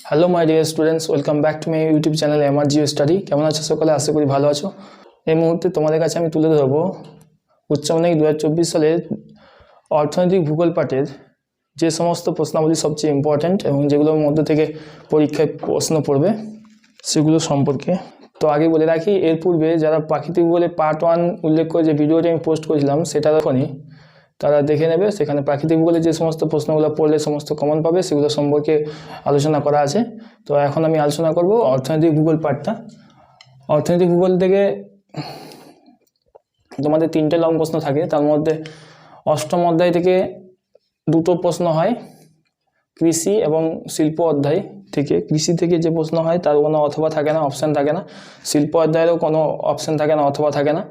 Hello my dear students, welcome back to my YouTube channel MRGO study. কেমন আছো সকালে? আশা করি ভালো আছো। এই মুহূর্তে তোমাদের কাছে আমি তুলে ধরবো উচ্চ মাধ্যমিক 2024 সালের অর্থনৈতিক ভূগোল পাঠের যে সমস্ত প্রশ্নাবলী সবচেয়ে ইম্পর্ট্যান্ট এবং যেগুলোর মধ্যে থেকে পরীক্ষায় প্রশ্ন পড়বে সেগুলো সম্পর্কে। তো আগে বলে রাখি, এর পূর্বে যারা প্রাকৃতিক ভূগোলে পার্ট 1 উল্লেখ করে যে ভিডিওটি আমি পোস্ট করেছিলাম সেটা এখনই তারা দেখে নেবে। সেখানে প্রাকৃতিক ভূগোলে যে সমস্ত প্রশ্নগুলো পড়লে সমস্ত কমন পাবে সেগুলো সম্পর্কে আলোচনা করা আছে। তো এখন আমি আলোচনা করব অর্থনৈতিক ভূগোল পাঠটা। অর্থনৈতিক ভূগোল থেকে তোমাদের 3টে লং প্রশ্ন থাকে, তার মধ্যে অষ্টম অধ্যায় থেকে 2টো প্রশ্ন হয় কৃষি এবং শিল্প অধ্যায় থেকে। কৃষি থেকে যে প্রশ্ন হয় তার কোনো অথবা থাকে না, অপশান থাকে না। শিল্প অধ্যায়েরও কোনো অপশান থাকে না, অথবা থাকে না।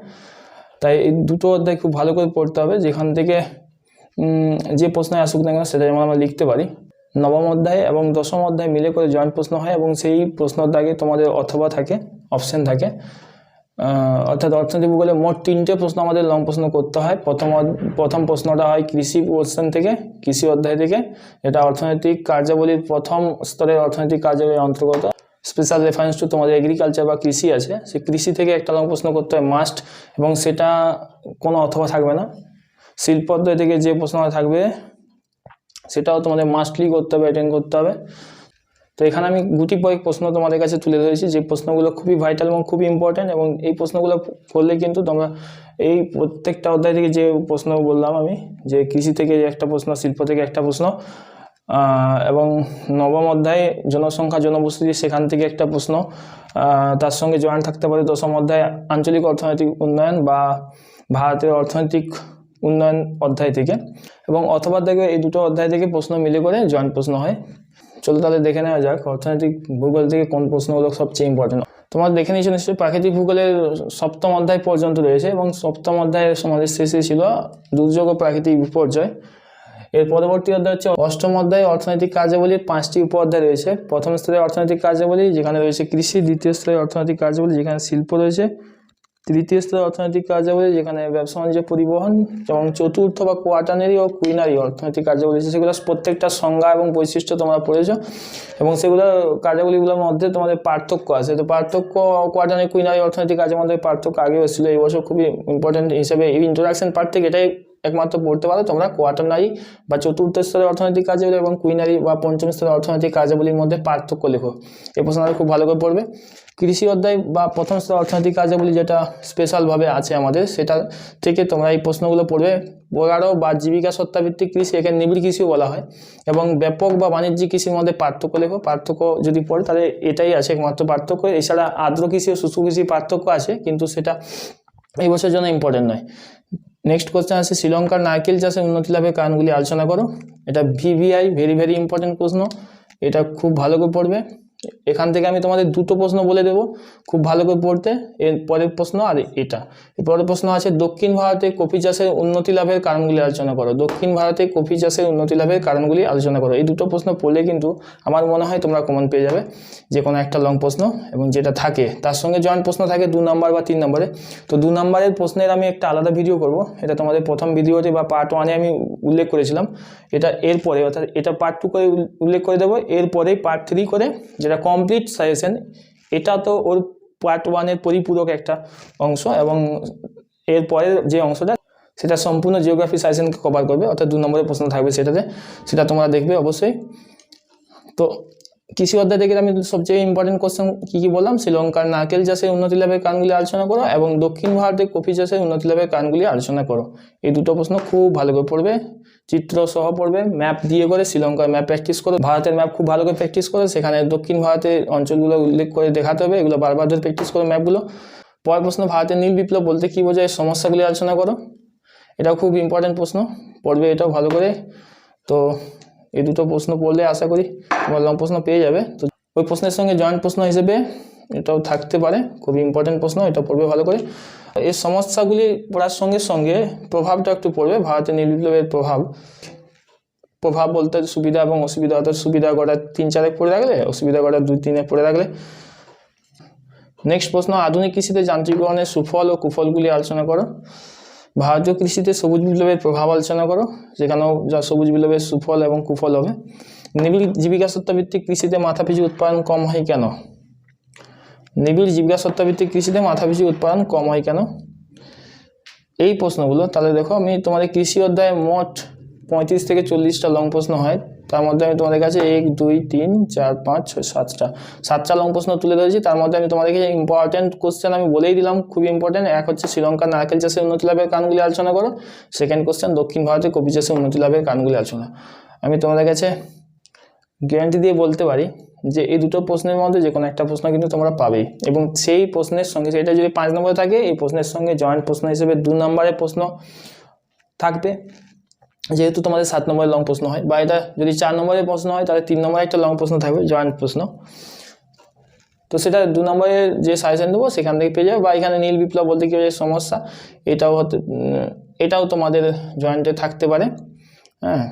তাই এই দুটো অধ্যায় খুব ভালো করে পড়তে হবে, যেখান থেকে যে প্রশ্নে আসুক না কেন সেটা যেমন আমরা লিখতে পারি। নবম অধ্যায় এবং দশম অধ্যায় মিলে করে জয়েন্ট প্রশ্ন হয় এবং সেই প্রশ্নের দাগে তোমাদের অথবা থাকে, অপশান থাকে। অর্থাৎ অর্থনৈতিক ভূগোলে মোট 3টে প্রশ্ন আমাদের লং প্রশ্ন করতে হয়। প্রথম প্রশ্নটা হয় কৃষি পোর্শন থেকে, কৃষি অধ্যায় থেকে। এটা অর্থনৈতিক কার্যাবলীর প্রথম স্তরের অর্থনৈতিক কার্যাবলীর অন্তর্গত। স্পেশাল রেফারেন্স টু তোমাদের এগ্রিকালচার বা কৃষি আছে, সেই কৃষি থেকে একটা লং প্রশ্ন করতে হয় মাস্ট, এবং সেটা কোনো অথবা থাকবে না। শিল্প অধ্যায় থেকে যে প্রশ্নটা থাকবে সেটাও তোমাদের মাস্টলি করতে হবে, অ্যাটেন্ড করতে হবে। তো এখানে আমি গুটি কয়েক প্রশ্ন তোমাদের কাছে তুলে ধরেছি, যে প্রশ্নগুলো খুবই ভাইটাল এবং খুবই ইম্পর্ট্যান্ট, এবং এই প্রশ্নগুলো করলে কিন্তু তোমরা এই প্রত্যেকটা অধ্যায় থেকে যে প্রশ্ন বললাম আমি, যে কৃষি থেকে একটা প্রশ্ন, শিল্প থেকে একটা প্রশ্ন, এবং নবম অধ্যায়ে জনসংখ্যা জনবসতি সেখান থেকে একটা প্রশ্ন, তার সঙ্গে জয়েন্ট থাকতে পারে দশম অধ্যায় আঞ্চলিক অর্থনৈতিক উন্নয়ন বা ভারতের অর্থনৈতিক উন্নয়ন অধ্যায় থেকে, এবং অথবা দেখবে এই দুটো অধ্যায় থেকে প্রশ্ন মিলে করে জয়েন্ট প্রশ্ন হয়। চলো তাহলে দেখে নেওয়া যাক অর্থনৈতিক ভূগোল থেকে কোন প্রশ্নগুলো সবচেয়ে ইম্পর্টেন্ট। তোমরা দেখে নিয়েছো নিশ্চয়ই, প্রাকৃতিক ভূগোলের সপ্তম অধ্যায় পর্যন্ত রয়েছে, এবং সপ্তম অধ্যায়ের সমাজের শেষে ছিল দুর্যোগ ও প্রাকৃতিক বিপর্যয়। এর পরবর্তী অধ্যায় হচ্ছে অষ্টম অধ্যায় অর্থনৈতিক কার্যাবলীর 5টি উপ অধ্যায় রয়েছে। প্রথম স্তরের অর্থনৈতিক কার্যাবলী যেখানে রয়েছে কৃষি, দ্বিতীয় স্তরের অর্থনৈতিক কার্যাবলী যেখানে শিল্প রয়েছে, তৃতীয় স্তরের অর্থনৈতিক কার্যাবলী যেখানে ব্যবসা বাণিজ্য পরিবহন, এবং চতুর্থ বা কোয়াটার্নারি ও কুইনারি অর্থনৈতিক কার্যাবলী আছে। সেগুলো প্রত্যেকটা সংজ্ঞা এবং বৈশিষ্ট্য তোমরা পড়েছো, এবং সেগুলো কার্যাবলীগুলোর মধ্যে তোমাদের পার্থক্য আছে। তো পার্থক্য কোয়াটার্নারি কুইনারি অর্থনৈতিক কাজের মধ্যে পার্থক্য আগে এসেছিলো, এই বছর খুবই ইম্পর্টেন্ট হিসেবে এই ইন্ট্রোডাকশন পার্ট থেকে এটাই একমাত্র পড়তে পারো তোমরা। কোয়াটার্নারি বা চতুর্থ স্তরের অর্থনৈতিক কার্যাবলী এবং কুইনারি বা পঞ্চম স্তরের অর্থনৈতিক কার্যাবলীর মধ্যে পার্থক্য লেখো। এই প্রশ্নটা খুব ভালো করে পড়বে। কৃষি অধ্যায় বা প্রথম স্তরের অর্থনৈতিক কার্যাবলী যেটা স্পেশালভাবে আছে আমাদের, সেটা থেকে তোমরা এই প্রশ্নগুলো পড়বে। বগাড়ো বা জীবিকা সত্তাভিত্তিক কৃষি, এখানে নিবিড় কৃষিও বলা হয়, এবং ব্যাপক বা বাণিজ্যিক কৃষির মধ্যে পার্থক্য লেখো। পার্থক্য যদি পড়ে তাহলে এটাই আছে একমাত্র পার্থক্য। এছাড়া আর্দ্র কৃষি ও শুষ্ক কৃষির পার্থক্য আছে, কিন্তু সেটা এই বছরের জন্য ইম্পর্টেন্ট নয়। নেক্সট কোশ্চেন আছে শ্রীলঙ্কার নারকেল চাষে উন্নতি লাভের কারণগুলি আলোচনা করো। এটা ভিভিআই, ভেরি ভেরি ইম্পর্টেন্ট প্রশ্ন, এটা খুব ভালো করে পড়বে। এখান থেকে আমি তোমাদের 2টো প্রশ্ন বলে দেবো, খুব ভালো করে পড়তে। এর পরের প্রশ্ন আর এটা, এরপরের প্রশ্ন আছে দক্ষিণ ভারতে কফি চাষের উন্নতি লাভের কারণগুলি আলোচনা করো। দক্ষিণ ভারতে কফি চাষের উন্নতি লাভের কারণগুলি আলোচনা করো। এই 2টো প্রশ্ন পড়লে কিন্তু আমার মনে হয় তোমরা কমন পেয়ে যাবে যে কোনো একটা লং প্রশ্ন, এবং যেটা থাকে তার সঙ্গে জয়েন্ট প্রশ্ন থাকে 2 নম্বর বা 3 নম্বরে। তো 2 নম্বরের প্রশ্নের আমি একটা আলাদা ভিডিও করব, এটা তোমাদের প্রথম ভিডিওতে বা পার্ট 1-এ আমি উল্লেখ করেছিলাম। এটা এরপরে, অর্থাৎ এটা পার্ট 2 করে উল্লেখ করে দেবো, এরপরেই পার্ট 3 করে যেটা কমপ্লিট সাজেশন। এটা তো ওর পার্ট 1-এর পরিপূরক একটা অংশ, এবং এরপরের যে অংশটা সেটা সম্পূর্ণ জিওগ্রাফি সাজেশনকে কভার করবে, অর্থাৎ 2 নম্বরের প্রশ্ন থাকবে সেটাতে, সেটা তোমরা দেখবে অবশ্যই। তো কৃষি অধ্যায় থেকে আমি সবচেয়ে ইম্পর্টেন্ট কোশ্চেন কী বললাম, শ্রীলঙ্কার নারকেল চাষের উন্নতি লাভের কারণগুলি আলোচনা করো, এবং দক্ষিণ ভারতের কফি চাষের উন্নতি লাভের কারণগুলি আলোচনা করো। এই 2টো প্রশ্ন খুব ভালো করে পড়বে, চিত্র সহ পড়বে, ম্যাপ দিয়ে করে শ্রীলঙ্কার ম্যাপ প্র্যাকটিস করো, ভারতের ম্যাপ খুব ভালো করে প্র্যাকটিস করো, সেখানে দক্ষিণ ভারতের অঞ্চলগুলো উল্লেখ করে দেখাতে হবে, এগুলো বারবার ধরে প্র্যাকটিস করো ম্যাপগুলো। পরের প্রশ্ন ভারতের নীল বিপ্লব বলতে কী বোঝায়, সমস্যাগুলি আলোচনা করো। এটাও খুব ইম্পর্টেন্ট প্রশ্ন, পড়বে এটাও ভালো করে। তো এই 2টো প্রশ্ন পড়লে আশা করি তোমার লং প্রশ্ন পেয়ে যাবে। তো ওই প্রশ্নের সঙ্গে জয়েন্ট প্রশ্ন হিসেবে এটাও থাকতে পারে, খুবই ইম্পর্টেন্ট প্রশ্ন, এটা পড়বে ভালো করে। এর সমস্যাগুলি পড়ার সঙ্গে সঙ্গে প্রভাবটা একটু পড়বে, ভারতের নীল বিপ্লবের প্রভাব বলতে সুবিধা এবং অসুবিধা, অর্থাৎ সুবিধা কটা 3-4 পড়ে রাখলে, অসুবিধা কটা 2-3 পড়ে রাখলে। নেক্সট প্রশ্ন আধুনিক কৃষিতে যান্ত্রিকরণের সুফল ও কুফলগুলি আলোচনা করো। ভারতীয় কৃষিতে সবুজ বিপ্লবের প্রভাব আলোচনা করো, যেখানেও যা সবুজ বিপ্লবের সুফল এবং কুফল হবে। নিবিড় জীবিকা সত্তাভিত্তিক কৃষিতে মাথাপিছু উৎপাদন কম হয় কেন? নিবিড় জীবিকা সত্তাভিত্তিক কৃষিতে মাথাপিছু উৎপাদন কম হয় কেন? এই প্রশ্নগুলো তাহলে দেখো, আমি তোমাদের কৃষি অধ্যায়ে মোট 35 থেকে 40টা লং প্রশ্ন হয়, তার মধ্যে আমি তোমাদের কাছে 1 2 3 4 5 6 7টা লং প্রশ্ন তুলে ধরেছি। তার মধ্যে আমি তোমাদেরকে ইম্পর্টেন্ট কোশ্চেন আমি বলেই দিলাম, খুবই ইম্পর্টেন্ট। এক হচ্ছে শ্রীলঙ্কার নারকেল চাষে উন্নতি লাভের কারণগুলি আলোচনা করো। সেকেন্ড কোশ্চেন দক্ষিণ ভারতে কফি চাষে উন্নতি লাভের কারণগুলি আলোচনা। আমি তোমাদের কাছে গ্যারান্টি দিয়ে বলতে পারি যে এই দুটো প্রশ্নের মধ্যে যে কোনো একটা প্রশ্ন কিন্তু তোমরা পাবেই, এবং সেই প্রশ্নের সঙ্গে সেটা যদি 5 নম্বরে থাকে, এই প্রশ্নের সঙ্গে জয়েন্ট প্রশ্ন হিসেবে 2 নম্বরের প্রশ্ন থাকবে, যেহেতু তোমাদের 7 নম্বরের লং প্রশ্ন হয়, বা এটা যদি 4 নম্বরের প্রশ্ন হয় তাহলে 3 নম্বরে একটা লং প্রশ্ন থাকবে জয়েন্ট প্রশ্ন। তো সেটা 2 নম্বরের যে সাজেশন দেবো সেখান থেকে পেয়ে যাবে। বা এখানে নীল বিপ্লব বলতে কি সমস্যা, এটাও তোমাদের জয়েন্টে থাকতে পারে, হ্যাঁ।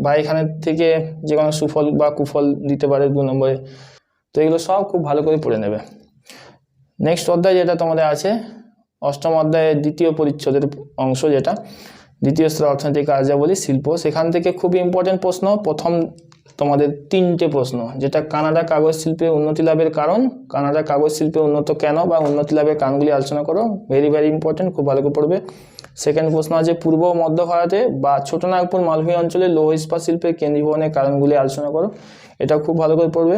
বা এখানে থেকে যে কোনো সুফল বা কুফল দিতে পারে 2 নম্বরে। তো এগুলো সব খুব ভালো করে পড়ে নেবে। নেক্সট অধ্যায় যেটা তোমাদের আছে, অষ্টম অধ্যায়ের দ্বিতীয় পরিচ্ছদের অংশ, যেটা দ্বিতীয় স্তর অর্থনৈতিক কার্যাবলী শিল্প, সেখান থেকে খুবই ইম্পর্টেন্ট প্রশ্ন। প্রথম তোমাদের 3টে প্রশ্ন, যেটা কানাডা কাগজ শিল্পে উন্নতি লাভের কারণ, কানাডা কাগজ শিল্পে উন্নত কেন, বা উন্নতি লাভের কারণগুলি আলোচনা করো। ভেরি ভেরি ইম্পর্টেন্ট, খুব ভালো করে পড়বে। সেকেন্ড প্রশ্ন আছে পূর্ব ও মধ্য ভারতে বা ছোটনাগপুর মালভূমি অঞ্চলে লৌহ ইস্পাত শিল্পের কেন্দ্রীভবনের কারণগুলি আলোচনা করো। এটা খুব ভালো করে পড়বে।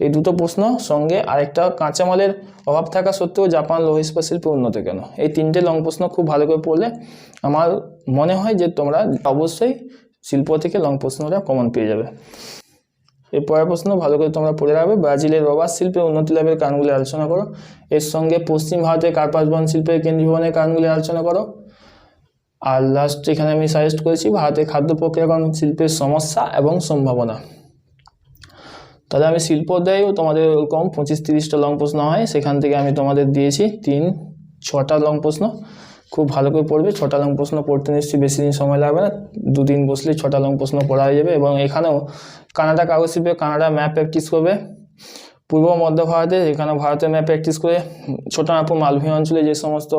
এই দুটো প্রশ্ন সঙ্গে আরেকটা, কাঁচামালের অভাব থাকা সত্ত্বেও জাপান লৌহ ইস্পাত শিল্পে উন্নত কেন। এই 3টে লং প্রশ্ন খুব ভালো করে পড়লে আমার মনে হয় যে তোমরা অবশ্যই শিল্প থেকে লং প্রশ্নটা কমন পেয়ে যাবে। এই পরের প্রশ্ন ভালো করে তোমরা পড়ে রাখবে, ব্রাজিলের রবার শিল্পে উন্নতি লাভের কারণগুলি আলোচনা করো। এর সঙ্গে পশ্চিম ভারতের কার্পাস বন শিল্পের কেন্দ্রীভবনের কারণগুলি আলোচনা করো। আর লাস্ট এখানে আমি সাজেস্ট করেছি ভারতের খাদ্য প্রক্রিয়াকরণ শিল্পের সমস্যা এবং সম্ভাবনা। তাহলে আমি শিল্প অধ্যায়েও তোমাদের ওরকম 25-30টা লং প্রশ্ন হয়, সেখান থেকে আমি তোমাদের দিয়েছি 6টা লং প্রশ্ন। খুব ভালো করে পড়বে। 6টা লং প্রশ্ন পড়তে নিশ্চয়ই বেশি দিন সময় লাগবে না, 2 দিন বসলে 6টা লং প্রশ্ন পড়া হয়ে যাবে। এবং এখানেও কানাডা কাগজ শিল্পে কানাডা ম্যাপ প্র্যাকটিস করবে। পূর্ব মধ্য ভারতে এখানে ভারতের ম্যাপ প্র্যাকটিস করে ছোটনাগপুর মালভূমি অঞ্চলে যে সমস্ত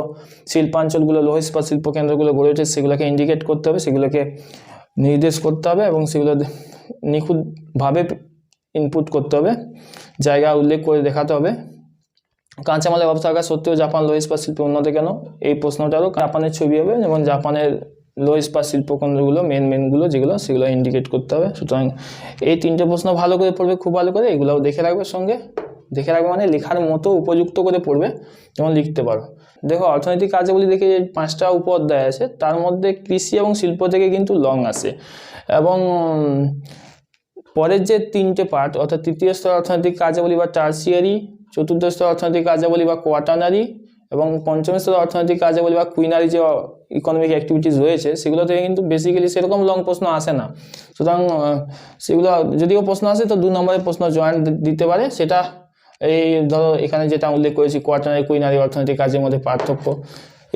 শিল্পাঞ্চলগুলো লৌহ ইস্পাত শিল্প কেন্দ্রগুলো গড়ে উঠেছে সেগুলোকে ইন্ডিকেট করতে হবে, সেগুলোকে নির্দেশ করতে হবে, এবং সেগুলো নিখুঁতভাবে ইনপুট করতে হবে, জায়গা উল্লেখ করে দেখাতে হবে। কাঁচামালের অভাব থাকা সত্ত্বেও জাপান লৌহ ইস্পাত শিল্পে উন্নত কেন, এই প্রশ্নটারও জাপানের ছবি হবে, এবং জাপানের লৌহ ইস্পাত শিল্প কেন্দ্রগুলো মেনগুলো যেগুলো সেগুলো ইন্ডিকেট করতে হবে। সুতরাং এই 3টে প্রশ্ন ভালো করে পড়বে, খুব ভালো করে। এগুলোও দেখে রাখবে, সঙ্গে দেখে রাখবে মানে লেখার মতো উপযুক্ত করে পড়বে, যেমন লিখতে পারো। দেখো, অর্থনৈতিক কার্যাবলী দেখে যে 5টা উপ অধ্যায় আছে, তার মধ্যে কৃষি এবং শিল্প থেকে কিন্তু লং আসে, এবং পরের যে 3টে পার্ট, অর্থাৎ তৃতীয় স্তর অর্থনৈতিক কার্যাবলী বা টার্সিয়ারি, চতুর্থ স্তর অর্থনৈতিক কার্যাবলী বা কোয়াটার্নারি, এবং পঞ্চম স্তর অর্থনৈতিক কার্যাবলী বা কুইনারি যে ইকোনমিক অ্যাক্টিভিটিস রয়েছে, সেগুলো থেকে কিন্তু বেসিক্যালি সেরকম লং প্রশ্ন আসে না। সুতরাং সেগুলো যদিও প্রশ্ন আসে তো 2 নম্বরের প্রশ্ন জয়েন্ট দিতে পারে। সেটা এই ধরো এখানে যেটা উল্লেখ করেছি, কোয়াটার্নারি কুইনারি অর্থনৈতিক কাজের মধ্যে পার্থক্য।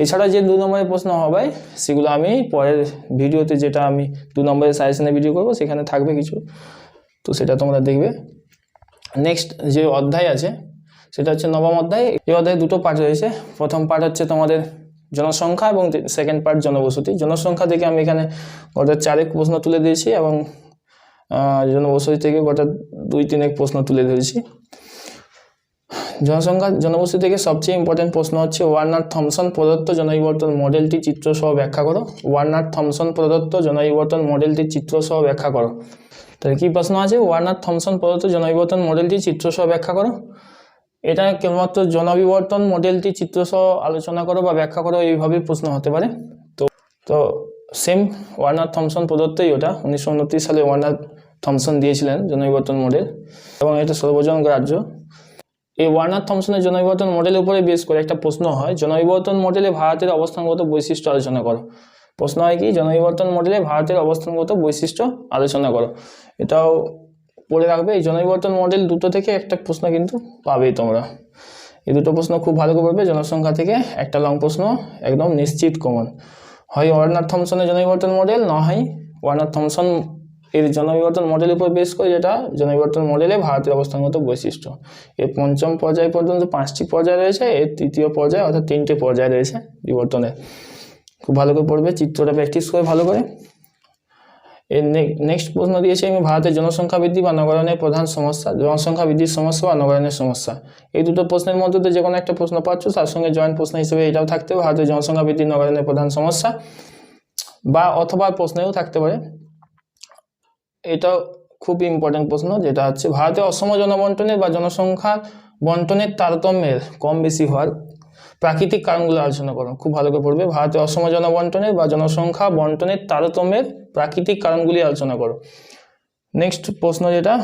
এছাড়া যে 2 নম্বরের প্রশ্ন হবে সেগুলো আমি পরের ভিডিওতে, যেটা আমি 2 নম্বরের সাজেশনে ভিডিও করব, সেখানে থাকবে কিছু, তো সেটা তোমরা দেখবে। নেক্সট যে অধ্যায় আছে সেটা হচ্ছে নবম অধ্যায়। এই অধ্যায়ে 2টো পার্ট রয়েছে। প্রথম পার্ট হচ্ছে তোমাদের জনসংখ্যা, এবং সেকেন্ড পার্ট জনবসতি। জনসংখ্যা থেকে আমি এখানে গোটা 4 প্রশ্ন তুলে দিয়েছি, এবং জনবসতি থেকে গোটা 2-3 প্রশ্ন তুলে ধরেছি। জনবসতি থেকে সবচেয়ে ইম্পর্টেন্ট প্রশ্ন হচ্ছে ওয়ার্নার থমসন প্রদত্ত জনবিবর্তন মডেলটি চিত্রসহ ব্যাখ্যা করো। ওয়ার্নার থমসন প্রদত্ত জনবিবর্তন মডেলটি চিত্রসহ ব্যাখ্যা করো। তাহলে কি প্রশ্ন আছে, ওয়ার্নার থমসন প্রদত্ত জনবিবর্তন মডেলটি চিত্রসহ ব্যাখ্যা করো। এটা কেবলমাত্র জনবিবর্তন মডেলটি চিত্রসহ আলোচনা করো বা ব্যাখ্যা করো, এইভাবেই প্রশ্ন হতে পারে। তো সেম ওয়ার্নার থমসন প্রদত্তই ওটা। 1929 সালে ওয়ার্নার থমসন দিয়েছিলেন জনবিবর্তন মডেল, এবং এটা সর্বজন গ্রাহ্য। এই ওয়ার্নার থমসনের জনবিবর্তন মডেলের উপরে বেস করে একটা প্রশ্ন হয়, জনবিবর্তন মডেলে ভারতের অবস্থানগত বৈশিষ্ট্য আলোচনা করো। প্রশ্ন হয় কি, জনবিবর্তন মডেলে ভারতের অবস্থানগত বৈশিষ্ট্য আলোচনা করো। এটাও পড়ে রাখবে। এই জনবিবর্তন মডেল 2টো থেকে একটা প্রশ্ন কিন্তু পাবেই তোমরা। এই 2টো প্রশ্ন খুব ভালো করে পড়বে। জনসংখ্যা থেকে একটা লং প্রশ্ন একদম নিশ্চিত কমন হয় ওয়ার্নার থমসনের জনবিবর্তন মডেল, না হয় ওয়ার্নার থমসন এর জনবিবর্তন মডেলের উপর বেস করে, যেটা জনবিবর্তন মডেলে ভারতের অবস্থানগত বৈশিষ্ট্য। এর 5ম পর্যায় পর্যন্ত 5টি পর্যায় রয়েছে, এর 3য় পর্যায় অর্থাৎ 3টে পর্যায় রয়েছে বিবর্তনের। খুব ভালো করে পড়বে, চিত্রটা প্র্যাকটিস করে ভালো করে। এর নেক্সট প্রশ্ন দিয়েছি আমি ভারতের জনসংখ্যা বৃদ্ধি বা নগরায়নের প্রধান সমস্যা, জনসংখ্যা বৃদ্ধির সমস্যা বা নগরায়নের সমস্যা। এই দুটো প্রশ্নের মধ্যে যে কোনো একটা প্রশ্ন পাচ্ছ, তার সঙ্গে জয়েন্ট প্রশ্ন হিসেবে এটাও থাকতে পারে, ভারতের জনসংখ্যা বৃদ্ধি নগরায়নের প্রধান সমস্যা, বা অথবা প্রশ্নেও থাকতে পারে। এটা খুব ইম্পর্টেন্ট প্রশ্ন, যেটা হচ্ছে ভারতে অসম জনবন্টনের বা জনসংখ্যা বন্টনের তারতম্যের কম বেশি হওয়ার প্রাকৃতিক কারণগুলো আলোচনা করো। খুব ভালো করে পড়বে। ভারতে অসম জনবন্টনের বা জনসংখ্যা বন্টনের তারতম্যের প্রাকৃতিক কারণগুলি আলোচনা করো। নেক্সট প্রশ্ন যেটা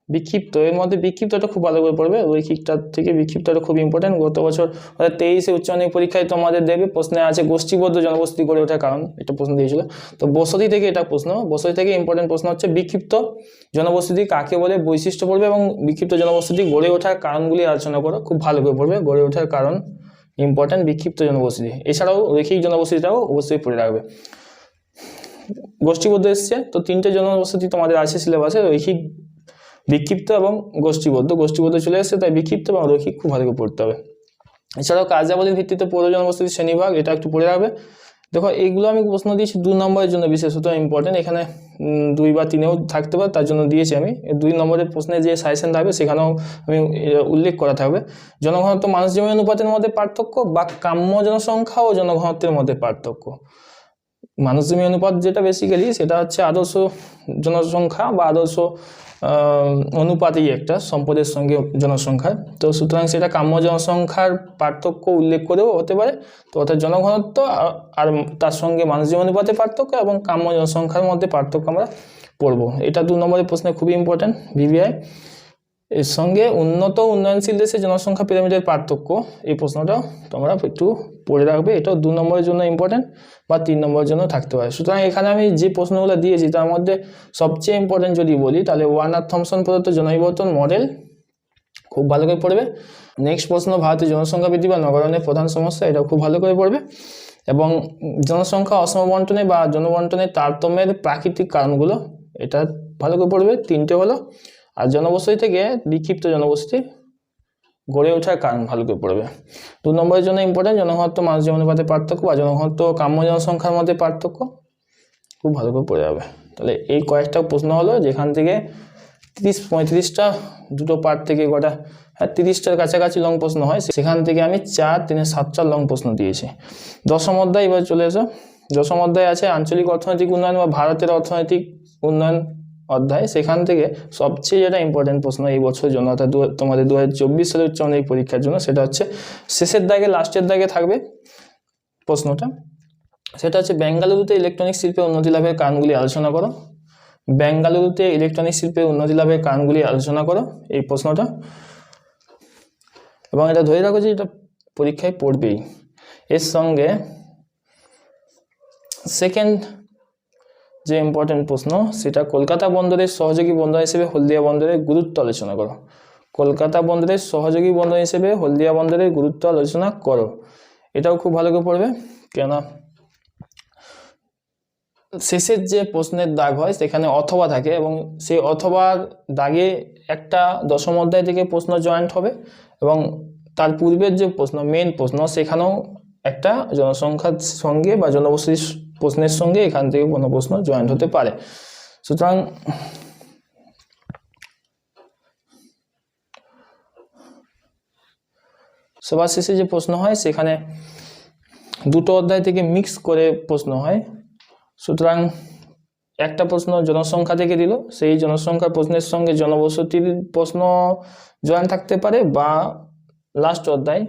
বিক্ষিপ্ত, এর মধ্যে বিক্ষিপ্তটা খুব ভালো করে পড়বে। রৈখিকটার থেকে বিক্ষিপ্তটা খুব ইম্পর্টেন্ট। গত বছর 2023 উচ্চ মাধ্যমিক পরীক্ষায় তোমাদের দেবে, প্রশ্নে আছে গোষ্ঠীবদ্ধ জনবসতি গড়ে ওঠার কারণ, এটা প্রশ্ন দিয়েছিল। তো বসতি থেকে এটা প্রশ্ন, বসতি থেকে ইম্পর্টেন্ট প্রশ্ন হচ্ছে বিক্ষিপ্ত জনবসতি কাকে বলে, বৈশিষ্ট্য পড়বে এবং বিক্ষিপ্ত জনবসতি গড়ে ওঠার কারণগুলি আলোচনা করো। খুব ভালো করে পড়বে। গড়ে ওঠার কারণ ইম্পর্টেন্ট, বিক্ষিপ্ত জনবসতি। এছাড়াও রৈখিক জনবসতিটাও অবশ্যই পড়ে রাখবে। গোষ্ঠীবদ্ধ এসছে, তো 3টে জনবসতি তোমাদের আছে সিলেবাসে, রৈখিক, বিক্ষিপ্ত এবং গোষ্ঠীবদ্ধ। গোষ্ঠীবদ্ধ চলে এসছে, তাই বিক্ষিপ্ত এবং রৈখিক খুব ভালো করে পড়তে হবে। এছাড়াও কার্যাবলীর ভিত্তিতে পৌর জনবসতির শ্রেণীভাগ, এটা একটু পড়ে রাখবে। দেখো এইগুলো আমি প্রশ্ন দিয়েছি 2 নম্বরের জন্য বিশেষত ইম্পর্টেন্ট, এখানে 2 বা 3-এও থাকতে পারে, তার জন্য দিয়েছি আমি। 2 নম্বরের প্রশ্নে যে সাজেশন থাকবে সেখানেও আমি উল্লেখ করা থাকবে। জনঘনত্ব মানুষ জমি অনুপাতের মধ্যে পার্থক্য বা কাম্য জনসংখ্যা ও জনঘনত্বের মধ্যে পার্থক্য। মানুষ জমি অনুপাত যেটা বেসিক্যালি সেটা হচ্ছে আদর্শ জনসংখ্যা বা আদর্শ অনুপাতই একটা সম্পদের সঙ্গে জনসংখ্যার। তো সুতরাং সেটা কাম্য জনসংখ্যার পার্থক্য উল্লেখ করেও হতে পারে। তো অর্থাৎ জনঘনত্ব আর তার সঙ্গে মানুষ জমি অনুপাতের পার্থক্য এবং কাম্য জনসংখ্যার মধ্যে পার্থক্য আমরা পড়বো। এটা 2 নম্বরের প্রশ্নে খুবই ইম্পর্টেন্ট ভিভিআই। এর সঙ্গে উন্নত উন্নয়নশীল দেশের জনসংখ্যা পিরামিডের পার্থক্য, এই প্রশ্নটাও তোমরা একটু পড়ে রাখবে। এটাও 2 নম্বরের জন্য ইম্পর্টেন্ট বা 3 নম্বরের জন্য থাকতে পারে। সুতরাং এখানে আমি যে প্রশ্নগুলো দিয়েছি তার মধ্যে সবচেয়ে ইম্পর্টেন্ট যদি বলি তাহলে ওয়ার্নার থমসন প্রদত্ত জনবিবর্তন মডেল খুব ভালো করে পড়বে। নেক্সট প্রশ্ন ভারতের জনসংখ্যা বৃদ্ধি বা নগরায়নের প্রধান সমস্যা, এটাও খুব ভালো করে পড়বে। এবং জনসংখ্যা অসম বন্টনে বা জনবন্টনের তারতম্যের প্রাকৃতিক কারণগুলো, এটা ভালো করে পড়বে। 3টে হলো। আর জনবসতি থেকে বিক্ষিপ্ত জনবসতি গড়ে ওঠার কারণ ভালো করে পড়বে। 2 নম্বরের জন্য ইম্পর্টেন্ট জনঘনত্ব মানুষ জমি অনুপাতের পার্থক্য বা জনঘনত্ব কাম্য জনসংখ্যার মধ্যে পার্থক্য, খুব ভালো করে পড়ে যাবে। তাহলে এই কয়েকটা প্রশ্ন হলো যেখান থেকে 30-35টা দুটো পার্ট থেকে গোটা 30টার কাছাকাছি লং প্রশ্ন হয়, সেখান থেকে আমি 4-3-7টা লং প্রশ্ন দিয়েছি। 10ম অধ্যায় এবার চলে এসো। 10ম অধ্যায় আছে আঞ্চলিক অর্থনৈতিক উন্নয়ন বা ভারতের অর্থনৈতিক উন্নয়ন অধ্যায়। সেখান থেকে সবচেয়ে যেটা ইম্পর্টেন্ট প্রশ্ন এই বছরের জন্য, অর্থাৎ তোমাদের 2024 সালের উচ্চ মাধ্যমিক পরীক্ষার জন্য, সেটা হচ্ছে শেষের দাগে, লাস্টের দাগে থাকবে প্রশ্নটা। সেটা হচ্ছে বেঙ্গালুরুতে ইলেকট্রনিক শিল্পে উন্নতি লাভের কারণগুলি আলোচনা করো। বেঙ্গালুরুতে ইলেকট্রনিক শিল্পে উন্নতি লাভের কারণগুলি আলোচনা করো, এই প্রশ্নটা। এবং এটা ধরে রাখো যে এটা পরীক্ষায় পড়বেই। এর সঙ্গে সেকেন্ড যে ইম্পর্টেন্ট প্রশ্ন সেটা কলকাতা বন্দরের সহযোগী বন্দর হিসেবে হলদিয়া বন্দরের গুরুত্ব আলোচনা করো। কলকাতা বন্দরের সহযোগী বন্দর হিসেবে হলদিয়া বন্দরের গুরুত্ব আলোচনা করো, এটাও খুব ভালো করে পড়বে। কেন শেষের যে প্রশ্নের দাগ হয় সেখানে অথবা থাকে এবং সেই অথবা দাগে একটা 10ম অধ্যায় থেকে প্রশ্ন জয়েন্ট হবে এবং তার পূর্বের যে প্রশ্ন মেন প্রশ্ন সেখানেও একটা জনসংখ্যার সঙ্গে বা জনবসতির প্রশ্নের সঙ্গে এখান থেকে কোনো প্রশ্ন জয়েন্ট হতে পারে। সুতরাং সবার শেষে যে প্রশ্ন হয় সেখানে দুটো অধ্যায় থেকে মিক্স করে প্রশ্ন হয়। সুতরাং একটা প্রশ্ন জনসংখ্যা থেকে দিল, সেই জনসংখ্যা প্রশ্নের সঙ্গে জনবসতির প্রশ্ন জয়েন্ট থাকতে পারে, বা লাস্ট অধ্যায়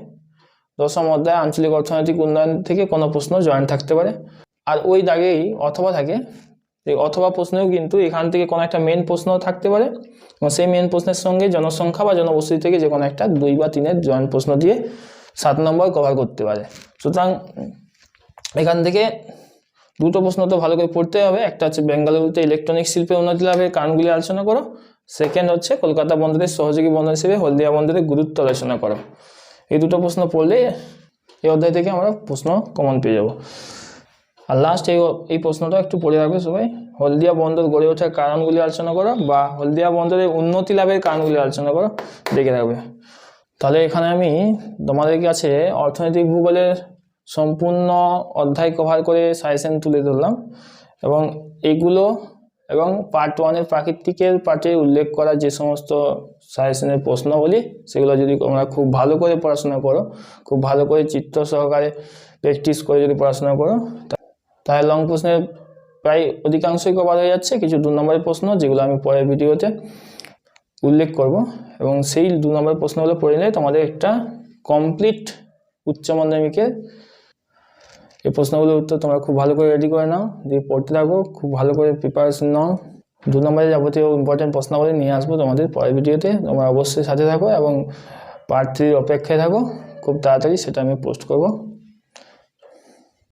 10ম অধ্যায় আঞ্চলিক অর্থনৈতিক উন্নয়ন থেকে কোনো প্রশ্ন জয়েন্ট থাকতে পারে। আর ওই দাগেই অথবা থাকে, এই অথবা প্রশ্নেও কিন্তু এখান থেকে কোনো একটা মেন প্রশ্ন থাকতে পারে এবং সেই মেন প্রশ্নের সঙ্গে জনসংখ্যা বা জনবসতি থেকে যে কোনো একটা 2 বা 3-এর জয়েন্ট প্রশ্ন দিয়ে 7 নম্বর কভার করতে পারে। সুতরাং এখান থেকে দুটো প্রশ্ন তো ভালো করে পড়তে হবে। একটা হচ্ছে বেঙ্গালুরুতে ইলেকট্রনিক শিল্পে উন্নতি লাভের কারণগুলি আলোচনা করো। সেকেন্ড হচ্ছে কলকাতা বন্দরের সহযোগী বন্দর হিসেবে হলদিয়া বন্দরের গুরুত্ব আলোচনা করো। এই দুটো প্রশ্ন পড়লে এই অধ্যায় থেকে আমরা প্রশ্ন কমন পেয়ে যাব। আর লাস্ট এই প্রশ্নটা একটু পড়ে রাখবে সবাই, হলদিয়া বন্দর গড়ে ওঠার কারণগুলি আলোচনা করো বা হলদিয়া বন্দরের উন্নতি লাভের কারণগুলি আলোচনা করো, দেখে রাখবে। তাহলে এখানে আমি তোমাদের কাছে অর্থনৈতিক ভূগোলের সম্পূর্ণ অধ্যায় কভার করে সাজেশন তুলে ধরলাম এবং এগুলো এবং পার্ট 1-এর প্রাকৃতিকের পার্টে উল্লেখ করা যে সমস্ত সাজেশনের প্রশ্নগুলি সেগুলো যদি তোমরা খুব ভালো করে পড়াশোনা করো, খুব ভালো করে চিত্র সহকারে প্র্যাকটিস করে যদি পড়াশোনা করো, তাহলে লং প্রশ্নের প্রায় অধিকাংশই কভার হয়ে যাচ্ছে। কিছু 2 নম্বরের প্রশ্ন যেগুলো আমি পরের ভিডিওতে উল্লেখ করব, এবং সেই 2 নম্বরের প্রশ্নগুলো পড়ে নিলে তোমাদের একটা কমপ্লিট উচ্চ মাধ্যমিকের এই প্রশ্নগুলোর উত্তর তোমরা খুব ভালো করে রেডি করে নাও, দিয়ে পড়তে থাকো, খুব ভালো করে প্রিপারেশন নাও। 2 নম্বরের যাবতীয় ইম্পর্টেন্ট প্রশ্নাবলী নিয়ে আসবো তোমাদের পরের ভিডিওতে, তোমরা অবশ্যই সাথে থাকো এবং পার্ট 3 অপেক্ষায় থাকো, খুব তাড়াতাড়ি সেটা আমি পোস্ট করব।